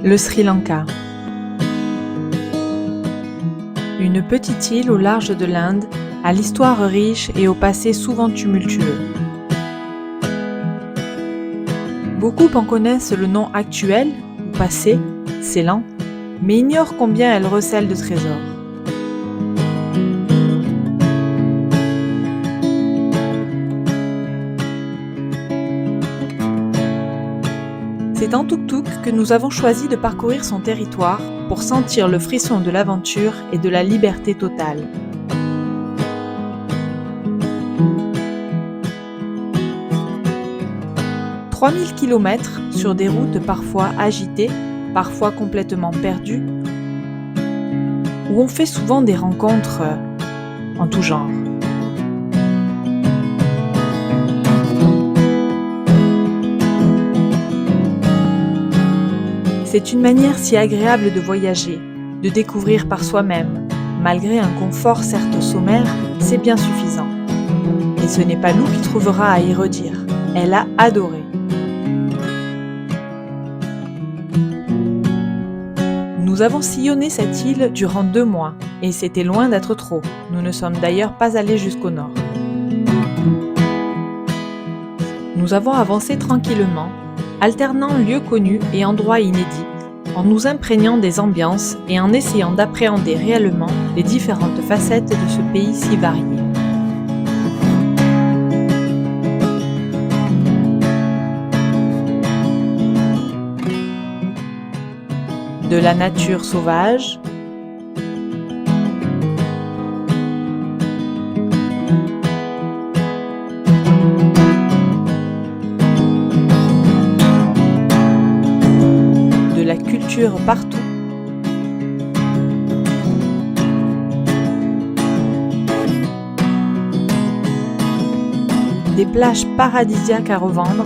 Le Sri Lanka. Une petite île au large de l'Inde, à l'histoire riche et au passé souvent tumultueux. Beaucoup en connaissent le nom actuel, ou passé, Ceylan, mais ignorent combien elle recèle de trésors. C'est en tuk-tuk que nous avons choisi de parcourir son territoire pour sentir le frisson de l'aventure et de la liberté totale. « 3000 km sur des routes parfois agitées, parfois complètement perdues, où on fait souvent des rencontres en tout genre. C'est une manière si agréable de voyager, de découvrir par soi-même. Malgré un confort certes sommaire, c'est bien suffisant. Et ce n'est pas Lou qui trouvera à y redire. Elle a adoré. Nous avons sillonné cette île durant 2 mois, et c'était loin d'être trop. Nous ne sommes d'ailleurs pas allés jusqu'au nord. Nous avons avancé tranquillement, alternant lieux connus et endroits inédits, en nous imprégnant des ambiances et en essayant d'appréhender réellement les différentes facettes de ce pays si varié. De la nature sauvage, culture partout, des plages paradisiaques à revendre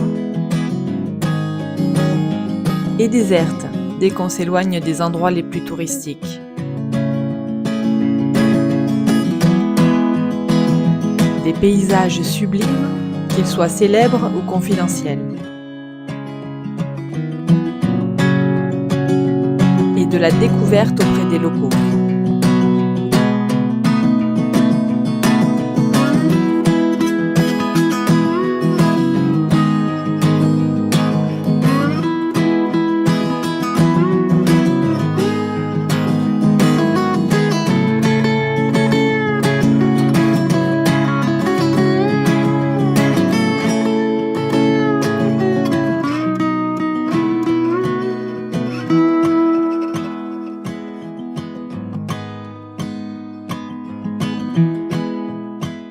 et désertes dès qu'on s'éloigne des endroits les plus touristiques. Des paysages sublimes, qu'ils soient célèbres ou confidentiels. De la découverte auprès des locaux.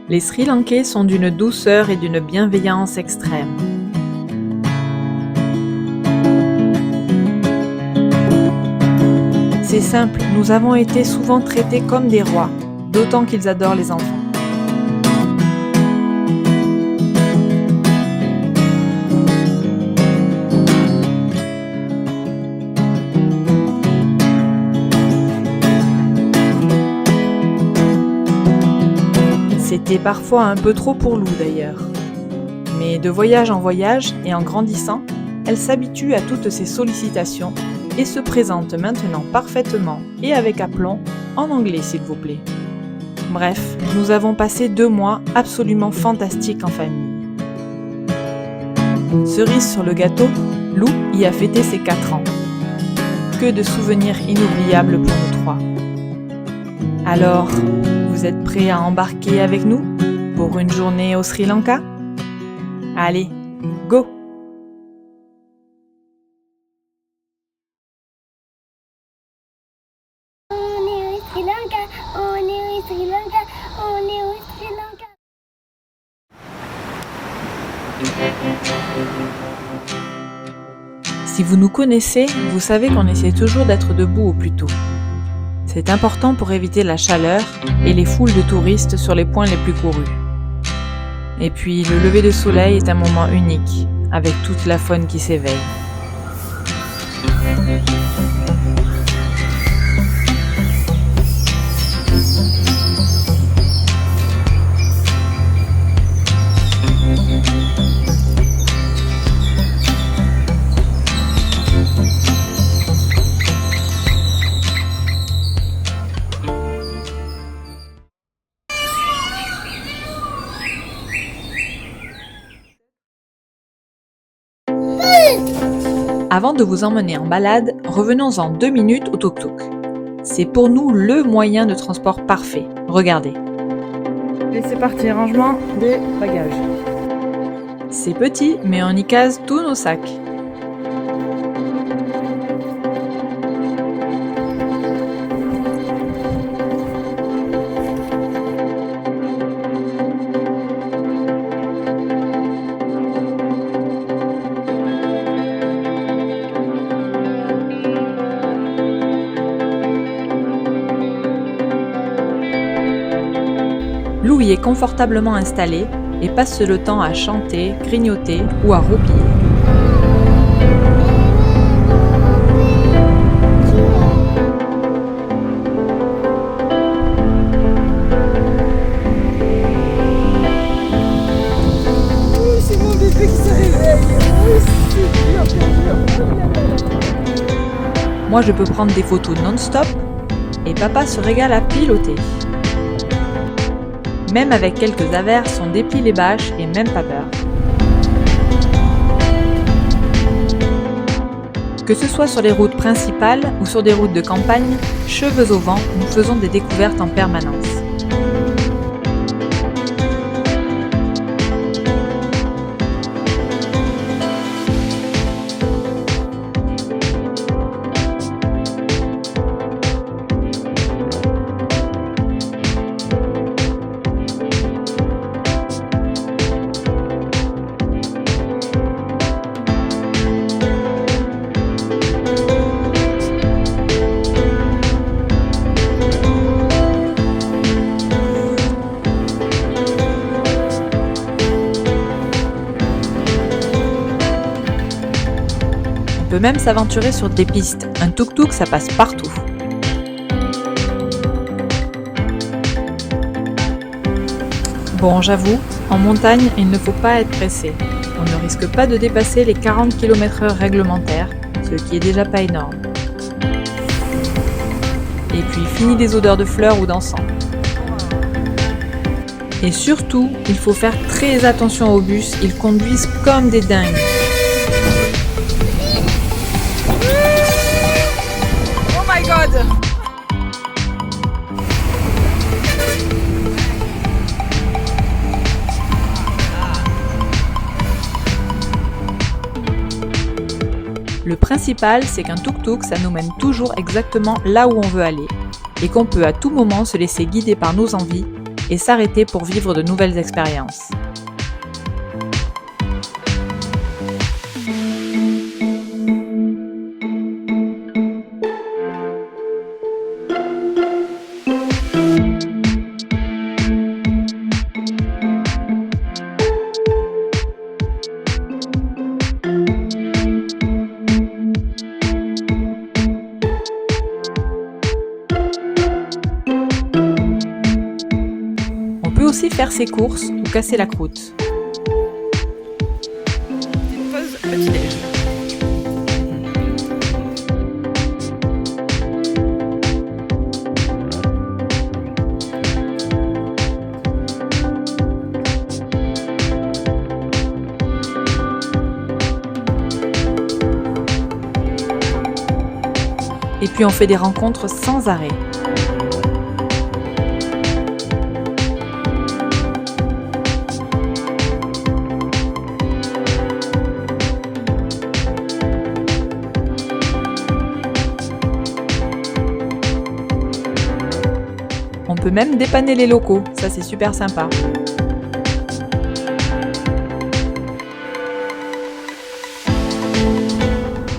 Les Sri Lankais sont d'une douceur et d'une bienveillance extrême. C'est simple, nous avons été souvent traités comme des rois, d'autant qu'ils adorent les enfants. C'était parfois un peu trop pour Lou d'ailleurs. Mais de voyage en voyage et en grandissant, elle s'habitue à toutes ces sollicitations et se présente maintenant parfaitement et avec aplomb, en anglais s'il vous plaît. Bref, nous avons passé 2 mois absolument fantastiques en famille. Cerise sur le gâteau, Lou y a fêté ses 4 ans. Que de souvenirs inoubliables pour nous 3. Alors, vous êtes prêts à embarquer avec nous pour une journée au Sri Lanka? Allez, go! On est au Sri Lanka, on est au Sri Lanka, on est au Sri Lanka. Si vous nous connaissez, vous savez qu'on essaie toujours d'être debout au plus tôt. C'est important pour éviter la chaleur et les foules de touristes sur les points les plus courus. Et puis, le lever de soleil est un moment unique, avec toute la faune qui s'éveille. Avant de vous emmener en balade, revenons-en 2 minutes au tuk-tuk. C'est pour nous le moyen de transport parfait. Regardez. Et c'est parti, rangement des bagages. C'est petit, mais on y case tous nos sacs. Lou y est confortablement installé et passe le temps à chanter, grignoter ou à roupiller. Oh, c'est mon bébé qui se réveille. Oh, c'est dur. Moi je peux prendre des photos non-stop et papa se régale à piloter. Même avec quelques averses, on déplie les bâches et même pas peur. Que ce soit sur les routes principales ou sur des routes de campagne, cheveux au vent, nous faisons des découvertes en permanence. On peut même s'aventurer sur des pistes. Un tuk-tuk, ça passe partout. Bon, j'avoue, en montagne, il ne faut pas être pressé. On ne risque pas de dépasser les 40 km/h réglementaires, ce qui est déjà pas énorme. Et puis, fini les odeurs de fleurs ou d'encens. Et surtout, il faut faire très attention aux bus, ils conduisent comme des dingues. Oh my god! Le principal, c'est qu'un tuk-tuk, ça nous mène toujours exactement là où on veut aller, et qu'on peut à tout moment se laisser guider par nos envies et s'arrêter pour vivre de nouvelles expériences. On peut aussi faire ses courses ou casser la croûte. Petite pause, petit déj. Et puis on fait des rencontres sans arrêt. On peut même dépanner les locaux, ça c'est super sympa.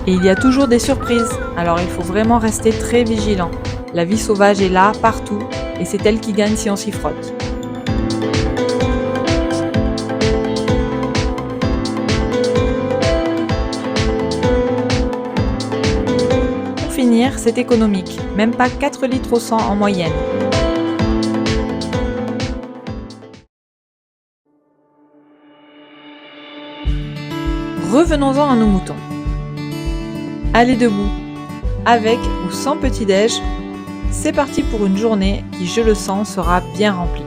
Et il y a toujours des surprises, alors il faut vraiment rester très vigilant. La vie sauvage est là, partout, et c'est elle qui gagne si on s'y frotte. Pour finir, c'est économique, même pas 4 litres au 100 en moyenne. Revenons-en à nos moutons. Allez debout, avec ou sans petit-déj, c'est parti pour une journée qui, je le sens, sera bien remplie.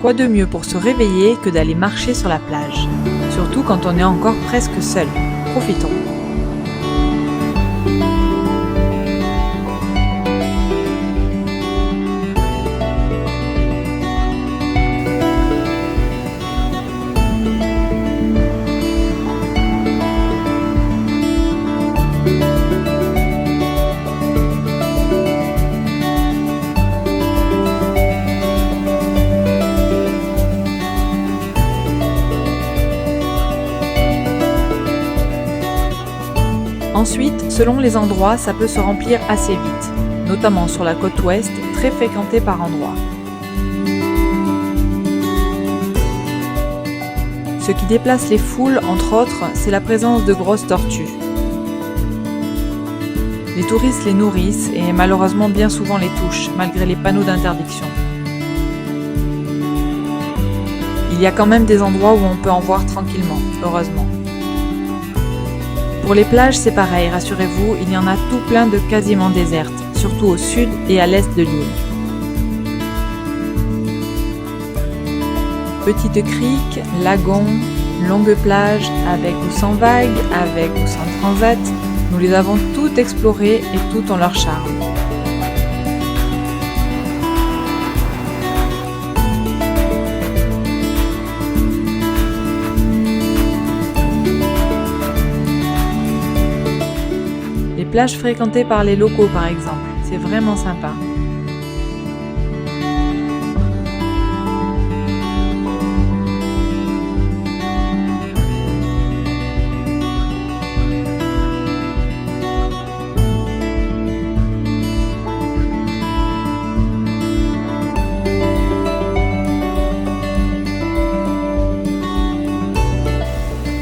Quoi de mieux pour se réveiller que d'aller marcher sur la plage, surtout quand on est encore presque seul. Profitons. Ensuite, selon les endroits, ça peut se remplir assez vite, notamment sur la côte ouest, très fréquentée par endroits. Ce qui déplace les foules, entre autres, c'est la présence de grosses tortues. Les touristes les nourrissent et malheureusement bien souvent les touchent, malgré les panneaux d'interdiction. Il y a quand même des endroits où on peut en voir tranquillement, heureusement. Pour les plages, c'est pareil, rassurez-vous, il y en a tout plein de quasiment désertes, surtout au sud et à l'est de l'île. Petites criques, lagons, longues plages, avec ou sans vagues, avec ou sans transat, nous les avons toutes explorées et toutes ont leur charme. Les plages fréquentées par les locaux par exemple, c'est vraiment sympa.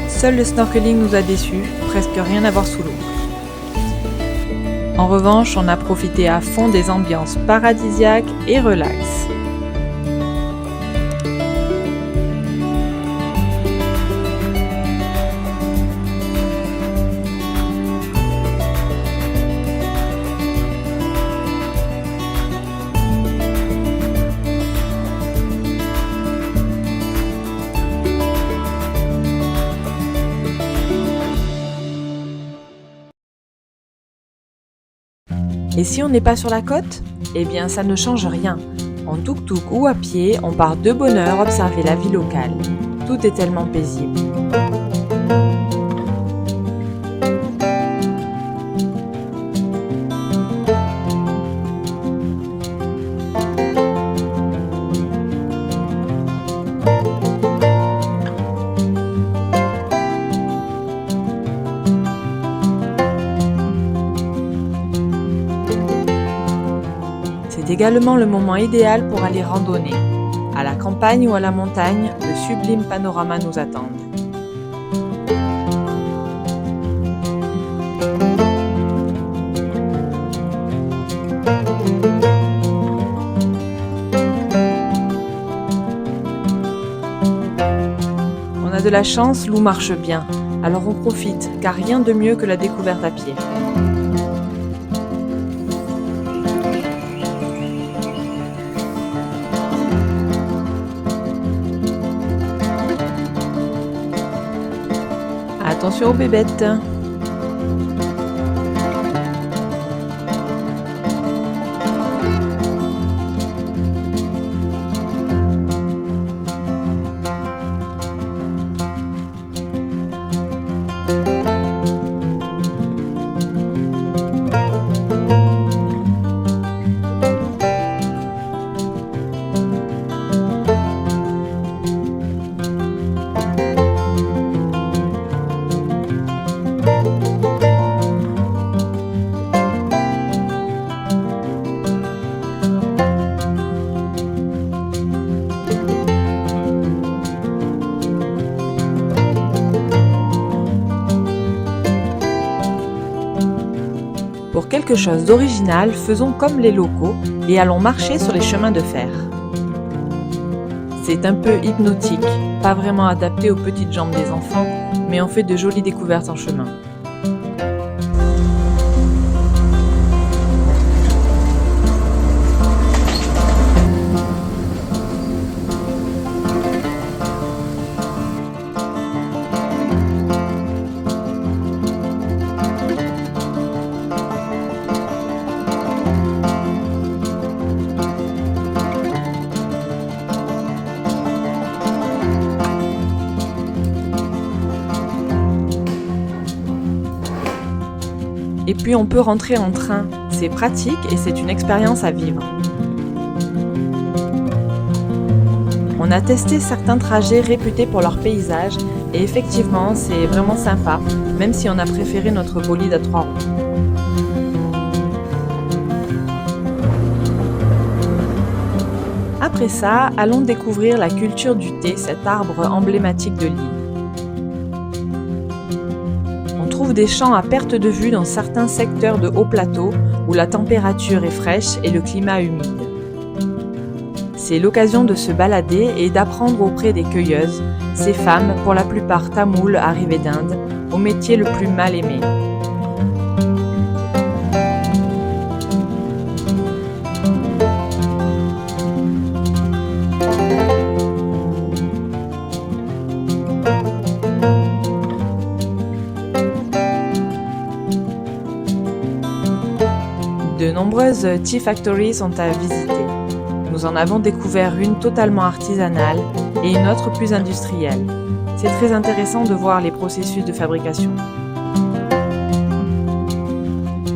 Seul le snorkeling nous a déçus, presque rien à voir sous l'eau. En revanche, on a profité à fond des ambiances paradisiaques et relax. Et si on n'est pas sur la côte? Eh bien, ça ne change rien. En tuk-tuk ou à pied, on part de bonne heure observer la vie locale. Tout est tellement paisible. C'est également le moment idéal pour aller randonner. À la campagne ou à la montagne, de sublimes panoramas nous attendent. On a de la chance, l'eau marche bien, alors on profite, car rien de mieux que la découverte à pied. Attention aux bébêtes! Pour quelque chose d'original, faisons comme les locaux et allons marcher sur les chemins de fer. C'est un peu hypnotique, pas vraiment adapté aux petites jambes des enfants, mais on fait de jolies découvertes en chemin. Puis on peut rentrer en train. C'est pratique et c'est une expérience à vivre. On a testé certains trajets réputés pour leur paysage et effectivement, c'est vraiment sympa, même si on a préféré notre bolide à 3 roues. Après ça, allons découvrir la culture du thé, cet arbre emblématique de l'île. On trouve des champs à perte de vue dans certains secteurs de haut plateau où la température est fraîche et le climat humide. C'est l'occasion de se balader et d'apprendre auprès des cueilleuses, ces femmes, pour la plupart tamoules arrivées d'Inde, au métier le plus mal aimé. De nombreuses tea factories sont à visiter. Nous en avons découvert une totalement artisanale et une autre plus industrielle. C'est très intéressant de voir les processus de fabrication.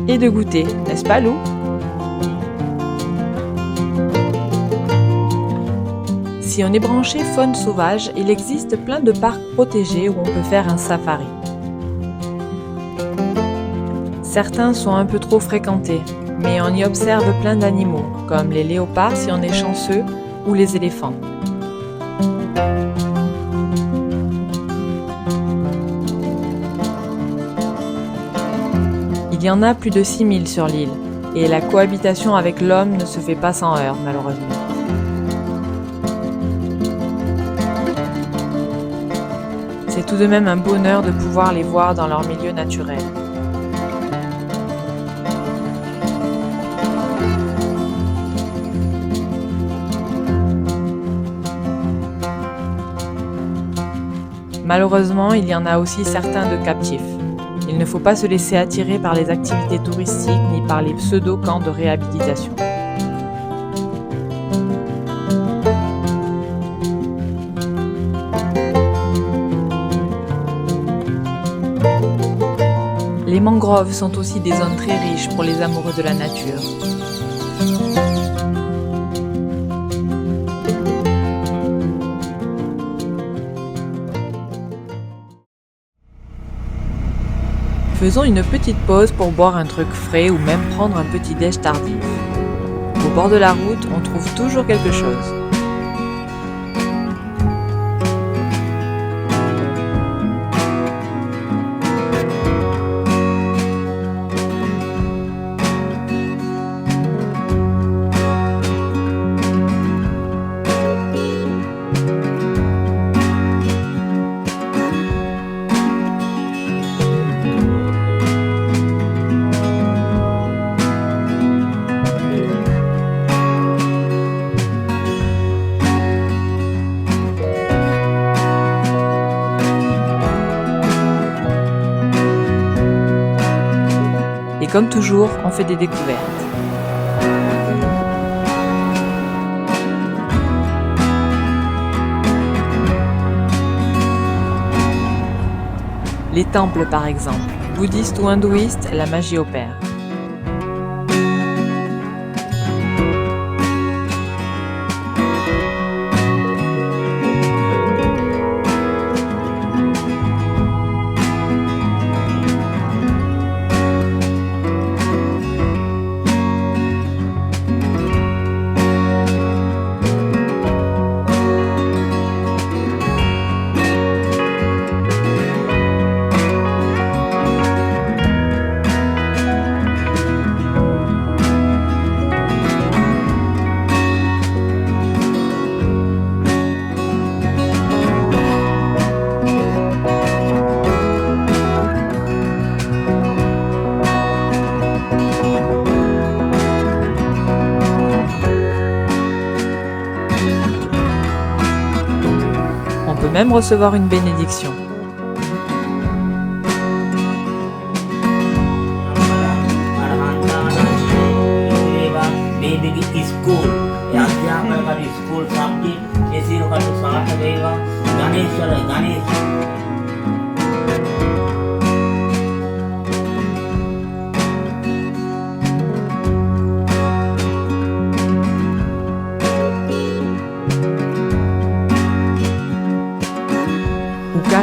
Et de goûter, n'est-ce pas Lou? Si on est branché faune sauvage, il existe plein de parcs protégés où on peut faire un safari. Certains sont un peu trop fréquentés, mais on y observe plein d'animaux, comme les léopards si on est chanceux, ou les éléphants. Il y en a plus de 6000 sur l'île, et la cohabitation avec l'homme ne se fait pas sans heurts, malheureusement. C'est tout de même un bonheur de pouvoir les voir dans leur milieu naturel. Malheureusement, il y en a aussi certains de captifs. Il ne faut pas se laisser attirer par les activités touristiques ni par les pseudo-camps de réhabilitation. Les mangroves sont aussi des zones très riches pour les amoureux de la nature. Faisons une petite pause pour boire un truc frais ou même prendre un petit déj tardif. Au bord de la route, on trouve toujours quelque chose. Et comme toujours, on fait des découvertes. Les temples par exemple, bouddhistes ou hindouistes, la magie opère. On peut même recevoir une bénédiction.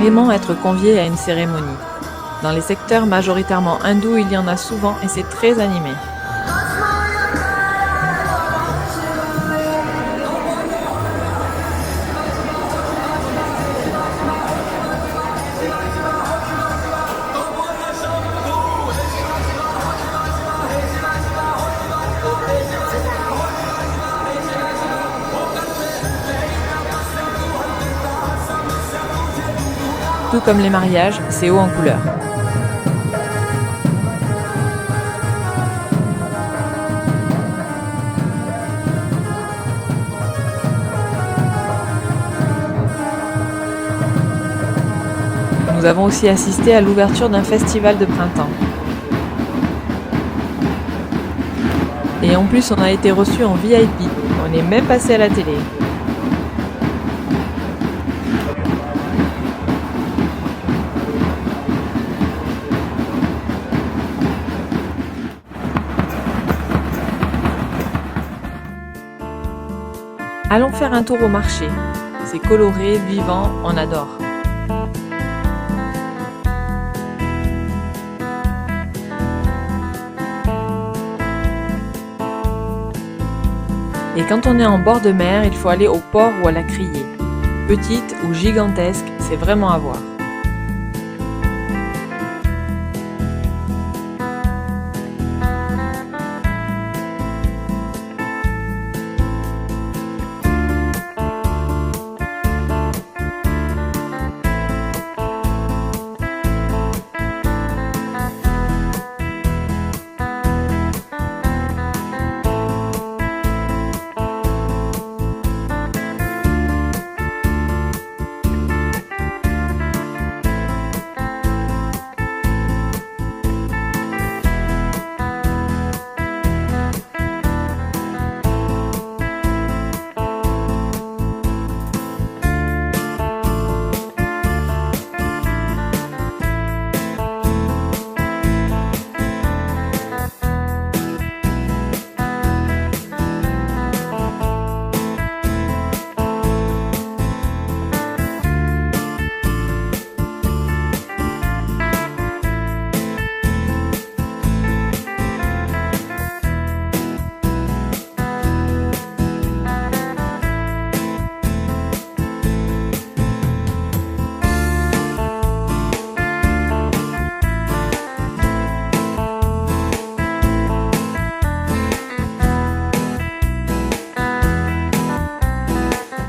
carrément être convié à une cérémonie. Dans les secteurs majoritairement hindous, il y en a souvent et c'est très animé. Tout comme les mariages, c'est haut en couleur. Nous avons aussi assisté à l'ouverture d'un festival de printemps. Et en plus, on a été reçus en VIP. On est même passé à la télé. Allons faire un tour au marché. C'est coloré, vivant, on adore. Et quand on est en bord de mer, il faut aller au port ou à la criée. Petite ou gigantesque, c'est vraiment à voir.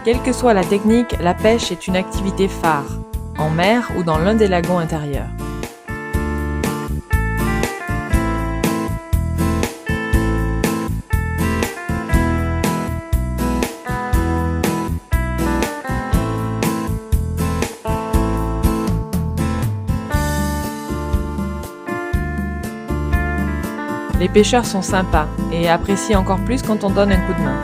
Quelle que soit la technique, la pêche est une activité phare, en mer ou dans l'un des lagons intérieurs. Les pêcheurs sont sympas et apprécient encore plus quand on donne un coup de main.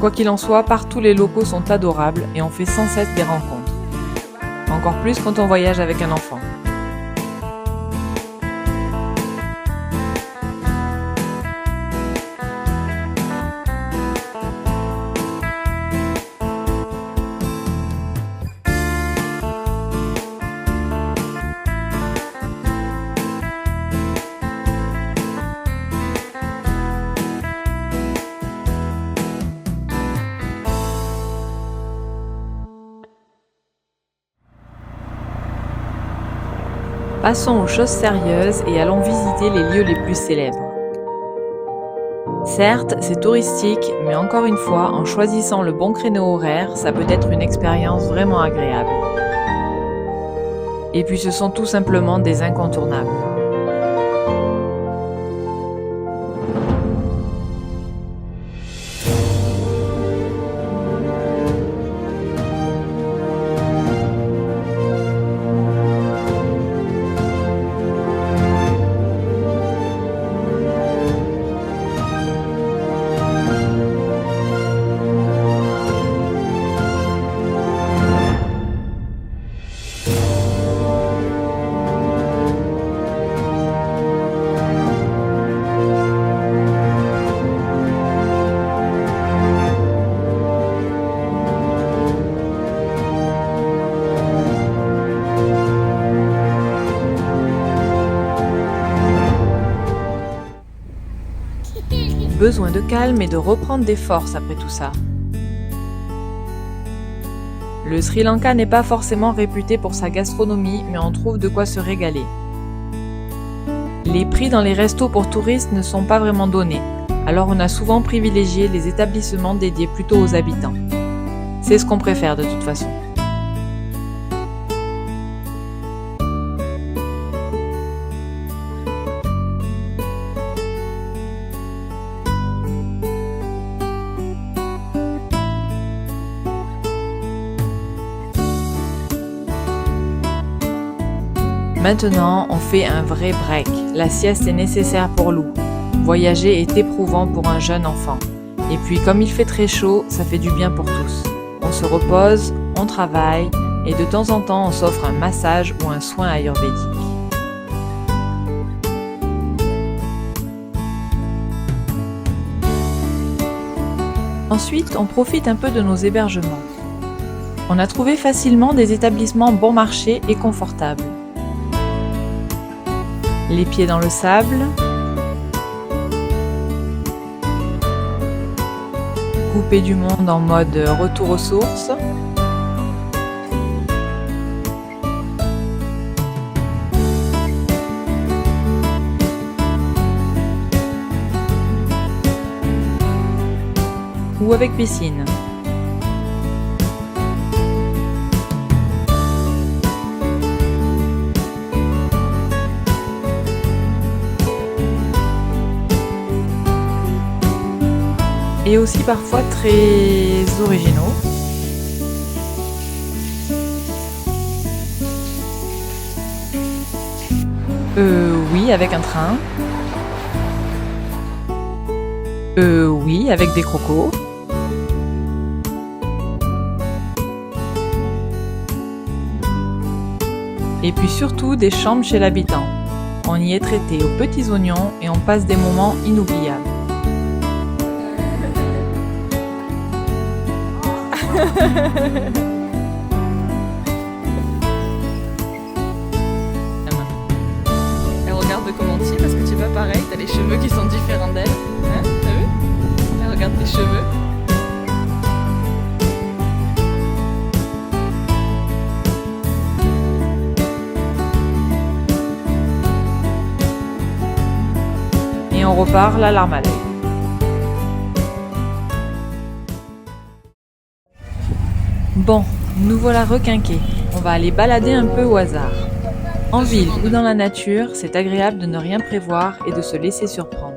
Quoi qu'il en soit, partout les locaux sont adorables et on fait sans cesse des rencontres. Encore plus quand on voyage avec un enfant. Passons aux choses sérieuses et allons visiter les lieux les plus célèbres. Certes, c'est touristique, mais encore une fois, en choisissant le bon créneau horaire, ça peut être une expérience vraiment agréable. Et puis ce sont tout simplement des incontournables. besoin de calme et de reprendre des forces après tout ça. Le Sri Lanka n'est pas forcément réputé pour sa gastronomie, mais on trouve de quoi se régaler. Les prix dans les restos pour touristes ne sont pas vraiment donnés, alors on a souvent privilégié les établissements dédiés plutôt aux habitants. C'est ce qu'on préfère de toute façon. Maintenant, on fait un vrai break. La sieste est nécessaire pour Lou. Voyager est éprouvant pour un jeune enfant. Et puis, comme il fait très chaud, ça fait du bien pour tous. On se repose, on travaille, et de temps en temps, on s'offre un massage ou un soin ayurvédique. Ensuite, on profite un peu de nos hébergements. On a trouvé facilement des établissements bon marché et confortables. Les pieds dans le sable, coupé du monde en mode retour aux sources, ou avec piscine. Et aussi parfois très originaux. Oui, avec un train. Oui, avec des crocos. Et puis surtout des chambres chez l'habitant. On y est traité aux petits oignons et on passe des moments inoubliables. Elle regarde de comment tu es parce que tu es pas pareil, t'as les cheveux qui sont différents d'elle. Hein, t'as vu? Elle regarde tes cheveux. Et on repart la larme à l'œil. Bon, nous voilà requinqués. On va aller balader un peu au hasard. En ville ou dans la nature, c'est agréable de ne rien prévoir et de se laisser surprendre.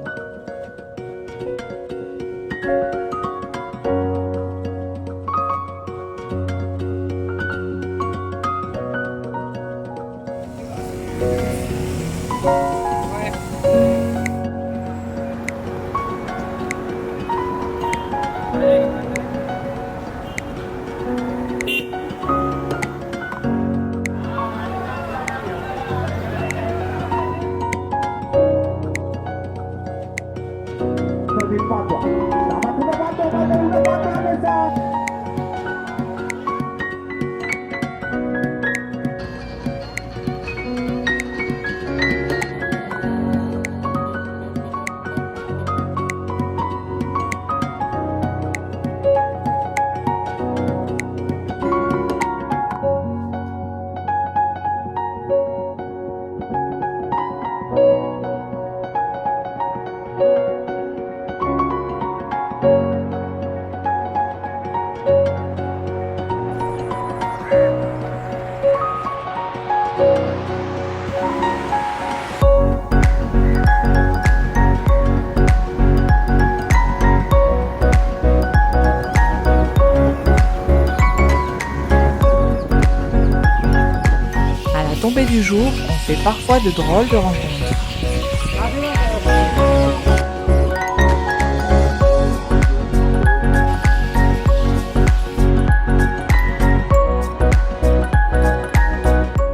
Tombée du jour, on fait parfois de drôles de rencontres.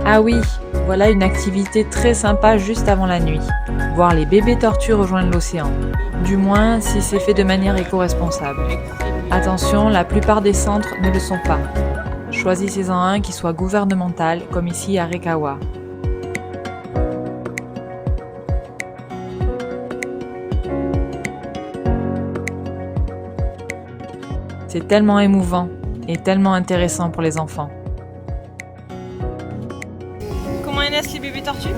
Ah oui, voilà une activité très sympa juste avant la nuit. Voir les bébés tortues rejoindre l'océan. Du moins, si c'est fait de manière éco-responsable. Attention, la plupart des centres ne le sont pas. Choisissez-en un qui soit gouvernemental, comme ici à Rekawa. C'est tellement émouvant et tellement intéressant pour les enfants. Comment est naissent les bébés tortues?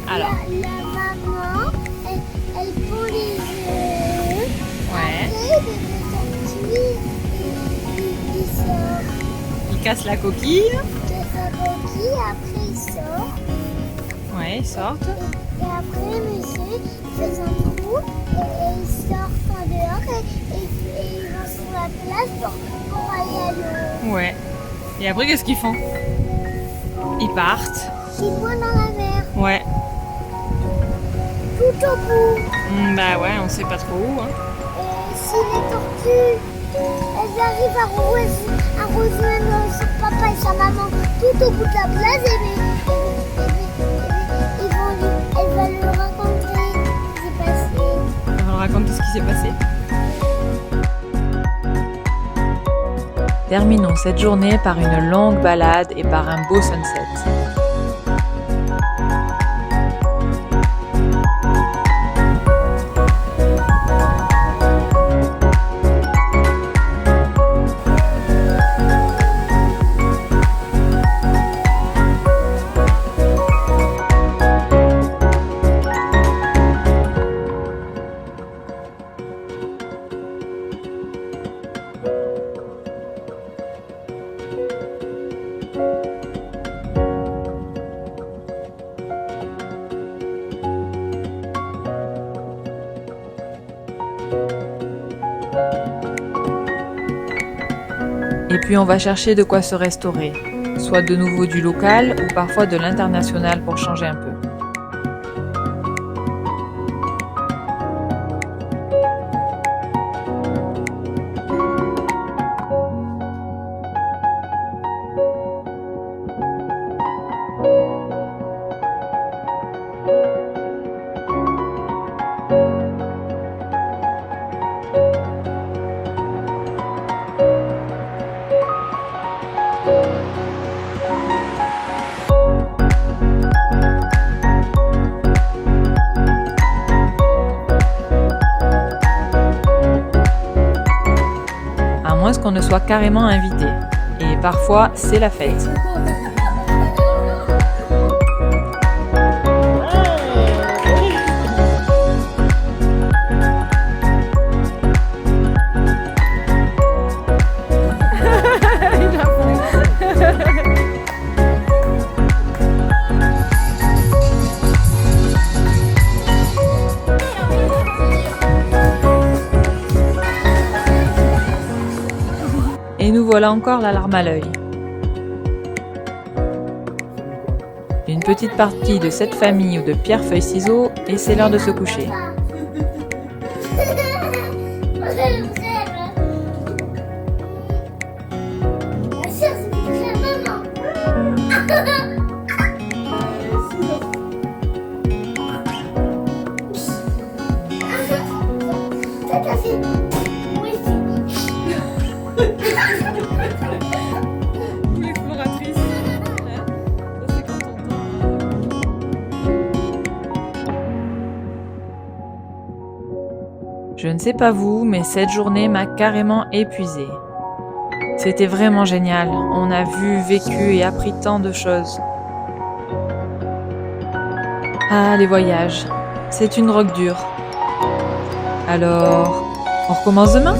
Alors, La maman, elle pond les œufs. ouais, Après, le bébé tortue, il sort ils cassent la coquille. de sa coquille. Après, il sort. Ouais, ils sortent. Et après, monsieur, il fait un trou et il sort en dehors et il va sur la place pour aller à l'eau. Ouais. Et après, qu'est-ce qu'ils font? Ils partent. Il vont dans la mer, Ouais. tout au bout. Bah ouais, on sait pas trop où. Hein. Et si les tortues, elles arrivent à rejoindre son papa et sa maman tout au bout de la place, elle va leur raconter ce qui s'est passé. On va raconter ce qui s'est passé. Terminons cette journée par une longue balade et par un beau sunset. Et puis on va chercher de quoi se restaurer, soit de nouveau du local ou parfois de l'international pour changer un peu. À moins qu'on ne soit carrément invité. Et parfois, c'est la fête. Et nous voilà encore la larme à l'œil. Une petite partie de cette famille ou de pierre-feuille-ciseaux et c'est l'heure de se coucher. L'exploratrice. Ça, c'est quand on entend. Je ne sais pas vous, mais cette journée m'a carrément épuisée. C'était vraiment génial. On a vu, vécu et appris tant de choses. Ah, les voyages. C'est une drogue dure. Alors, on recommence demain ?